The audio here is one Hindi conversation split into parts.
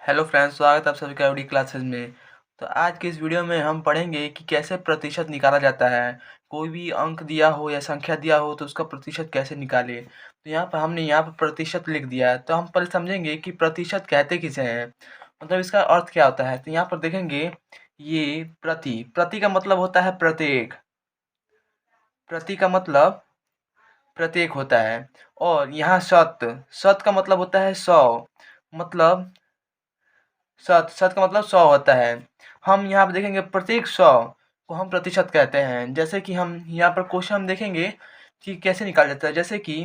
हेलो फ्रेंड्स, स्वागत है आप सभी का एवरी क्लासेस में। तो आज के इस वीडियो में हम पढ़ेंगे कि कैसे प्रतिशत निकाला जाता है। कोई भी अंक दिया हो या संख्या दिया हो तो उसका प्रतिशत कैसे निकाले। तो यहाँ पर हमने यहाँ पर प्रतिशत लिख दिया है। तो हम पहले समझेंगे कि प्रतिशत कहते किसे हैं, मतलब इसका अर्थ क्या होता है। तो यहाँ पर देखेंगे, ये प्रति प्रति का मतलब होता है प्रत्येक। प्रति का मतलब प्रत्येक होता है। और यहाँ शत शत का मतलब होता है 100, मतलब शत का मतलब 100 होता है। हम यहाँ पे देखेंगे प्रत्येक 100 को हम प्रतिशत कहते हैं। जैसे कि हम यहाँ पर क्वेश्चन हम देखेंगे कि कैसे निकाला जाता है। जैसे कि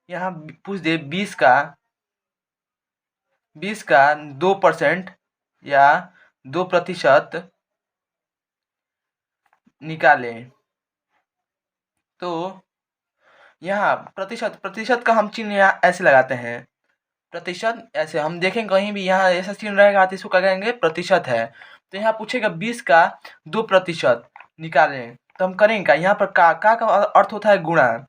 यहाँ पूछ दे 20 का 2% या 2% निकालें। तो यहाँ प्रतिशत प्रतिशत का हम चिन्ह यहाँ ऐसे लगाते हैं। प्रतिशत ऐसे हम देखें कहीं भी यहाँ ऐसा चिन्ह रहेगा तो इसको क्या कहेंगे, प्रतिशत है। तो यहाँ पूछेगा 20 का 2% निकालें, तो हम करेंगे क्या, यहाँ पर का अर्थ होता है गुणा।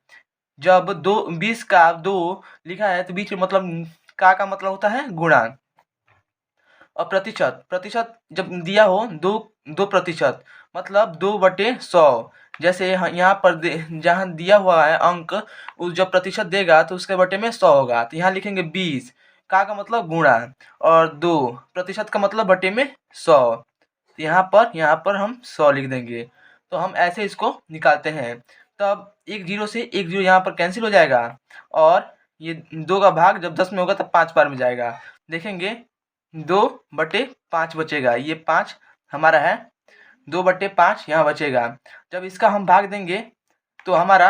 जब 20 का 2 लिखा है तो बीच में मतलब का मतलब होता है गुणा। और प्रतिशत प्रतिशत जब दिया हो 2% मतलब 2/100। जैसे यहाँ पर जहाँ दिया हुआ है अंक, उस जब प्रतिशत देगा तो उसके बटे में 100 होगा। तो यहाँ लिखेंगे 20 का मतलब गुणा, और 2% का मतलब बटे में 100। यहाँ पर हम 100 लिख देंगे। तो हम ऐसे इसको निकालते हैं। तब एक जीरो से एक जीरो यहाँ पर कैंसिल हो जाएगा, और ये 2 का भाग जब 10 में होगा तब 5 बार में जाएगा। देखेंगे 2/5 बचेगा, ये 5 हमारा है। 2/5 यहाँ बचेगा। जब इसका हम भाग देंगे तो हमारा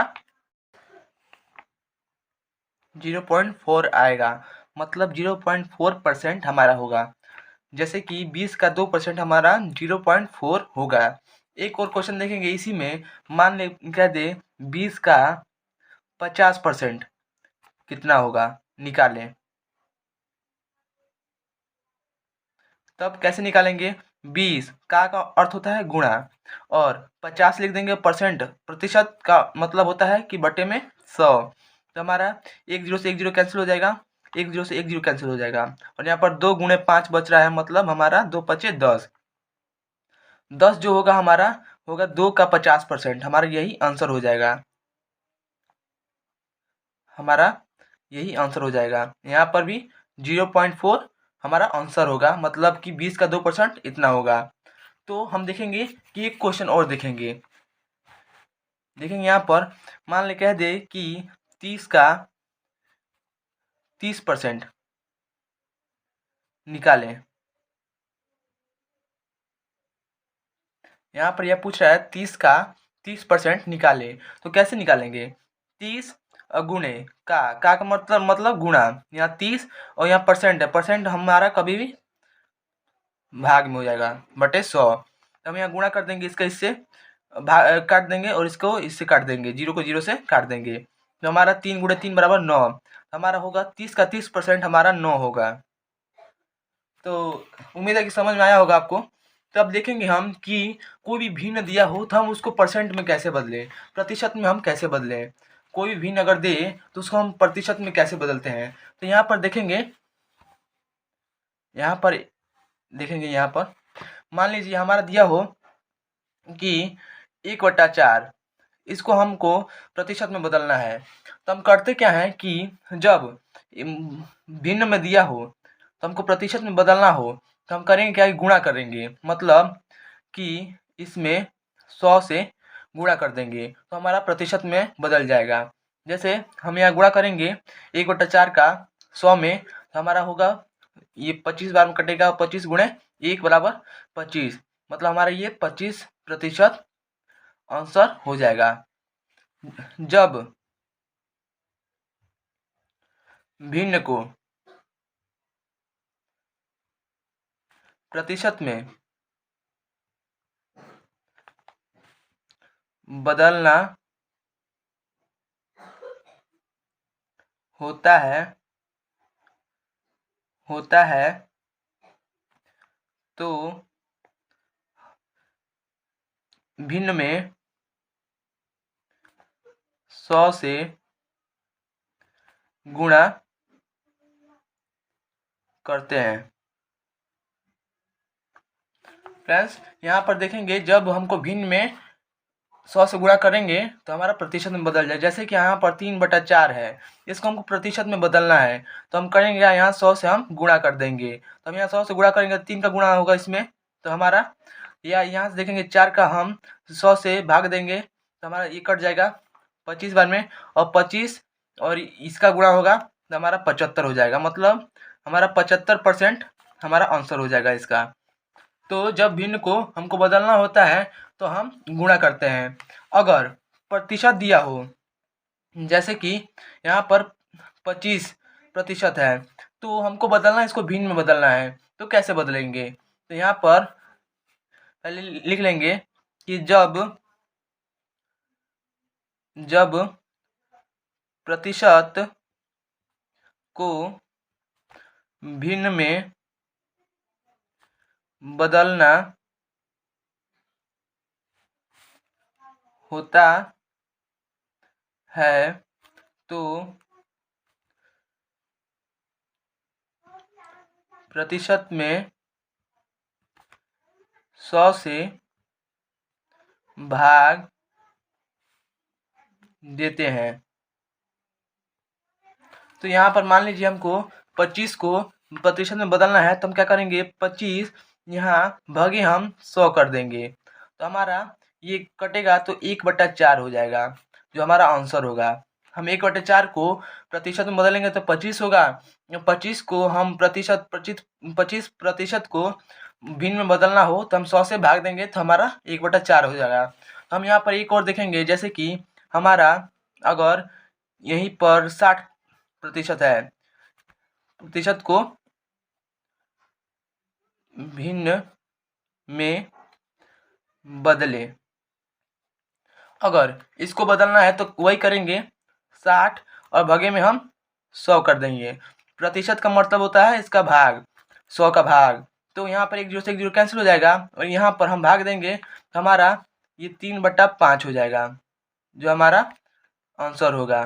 0.4 आएगा, मतलब 0.4% हमारा होगा। जैसे कि 20 का 2% हमारा 0.4 होगा। एक और क्वेश्चन देखेंगे इसी में। मान ले कह दे 20 का 50% कितना होगा, निकालें। तब कैसे निकालेंगे, 20 का अर्थ होता है गुणा, और 50 लिख देंगे परसेंट, प्रतिशत का मतलब होता है कि बटे में 100। तो हमारा एक जीरो से एक जीरो कैंसिल हो जाएगा, एक जीरो से एक जीरो कैंसिल हो जाएगा, और यहाँ पर 2 × 5 बच रहा है, मतलब हमारा 2×5 = 10। 10 जो होगा हमारा होगा 2 का 50%, हमारा यही आंसर हो जाएगा। हमारा यही आंसर हो जाएगा। यहाँ पर भी 0.4 हमारा आंसर होगा, मतलब कि 20 का 2% इतना होगा। तो हम देखेंगे कि एक क्वेश्चन और देखेंगे। देखेंगे यहाँ पर मान ले कह दे कि 30 का 30% निकालें। यहाँ पर यह पूछ रहा है 30 का 30% निकालें, तो कैसे निकालेंगे। 30 गुणे का मतलब गुणा। यहाँ 30 और यहाँ परसेंट है, परसेंट हमारा कभी भी भाग में हो जाएगा, बटे 100। तो हम यहाँ गुणा कर देंगे, इसका इससे भाग काट देंगे, और इसको इससे काट देंगे, 0 को 0 से काट देंगे। तो हमारा 3 × 3 = 9। हमारा होगा 30 का 30% हमारा 9 होगा। तो उम्मीद है कि समझ में आया होगा आपको। तो अब देखेंगे हम कि कोई भी भिन्न दिया हो तो हम उसको परसेंट में कैसे बदलें, प्रतिशत में हम कैसे बदलें। कोई भी भिन्न अगर दे तो उसको हम प्रतिशत में कैसे बदलते हैं। तो यहाँ पर देखेंगे, यहाँ पर देखेंगे यहाँ पर मान लीजिए हमारा दिया हो कि 1/4, इसको हमको प्रतिशत में बदलना है। तो हम करते क्या है कि जब भिन्न में दिया हो तो हमको प्रतिशत में बदलना हो, तो हम करेंगे क्या, गुणा करेंगे, मतलब कि इसमें 100 से गुणा कर देंगे तो हमारा प्रतिशत में बदल जाएगा। जैसे हम यहाँ गुणा करेंगे 1/4 का 100 में, तो हमारा होगा ये 25 बार में कटेगा, 25 × 1 = 25, मतलब हमारा ये 25% आंसर हो जाएगा। जब भिन्न को प्रतिशत में बदलना होता है तो भिन्न में 100 से गुणा करते हैं। फ्रेंड्स यहाँ पर देखेंगे जब हमको भिन्न में 100 से गुणा करेंगे तो हमारा प्रतिशत में बदल जाए। जैसे कि यहाँ पर 3/4 है, इसको हमको प्रतिशत में बदलना है तो हम करेंगे यहाँ 100 से हम गुणा कर देंगे। तो हम यहाँ 100 से गुणा करेंगे तो 3 का गुणा होगा इसमें, तो हमारा या यहाँ से देखेंगे 4 का हम 100 से भाग देंगे तो हमारा ये कट जाएगा 25 बार में, और 25 और इसका गुणा होगा तो हमारा 75 हो जाएगा। मतलब हमारा 75% हमारा आंसर हो जाएगा इसका। तो जब भिन्न को हमको बदलना होता है तो हम गुणा करते हैं। अगर प्रतिशत दिया हो, जैसे कि यहाँ पर 25% है, तो हमको बदलना है, इसको भिन्न में बदलना है, तो कैसे बदलेंगे? तो यहाँ पर पहले लिख लेंगे कि जब प्रतिशत को भिन्न में बदलना होता है तो प्रतिशत में 100 से भाग देते हैं। तो यहाँ पर मान लीजिए हमको 25 को प्रतिशत में बदलना है तो हम क्या करेंगे, 25 यहाँ भागे हम 100 कर देंगे तो हमारा ये कटेगा तो 1/4 हो जाएगा जो हमारा आंसर होगा। हम 1/4 को प्रतिशत में बदलेंगे तो 25 होगा। 25 को हम 25% को भिन्न में बदलना हो तो हम 100 से भाग देंगे तो हमारा 1/4 हो जाएगा। हम यहाँ पर एक और देखेंगे, जैसे कि हमारा अगर यहीं पर 60% है, प्रतिशत को भिन्न में बदले। अगर इसको बदलना है तो वही करेंगे, 60 और भागे में हम 100 कर देंगे। प्रतिशत का मतलब होता है इसका भाग, 100 का भाग। तो यहाँ पर 1 0 से 1 0 कैंसिल हो जाएगा और यहाँ पर हम भाग देंगे तो हमारा ये 3/5 हो जाएगा जो हमारा आंसर होगा।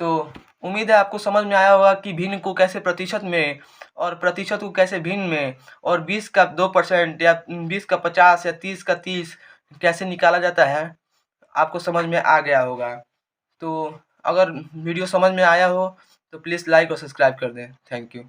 तो उम्मीद है आपको समझ में आया होगा कि भिन्न को कैसे प्रतिशत में और प्रतिशत को कैसे भिन्न में, और 20 का 2% या 20 का 50 या 30 का 30 कैसे निकाला जाता है, आपको समझ में आ गया होगा। तो अगर वीडियो समझ में आया हो तो प्लीज़ लाइक और सब्सक्राइब कर दें। Thank you.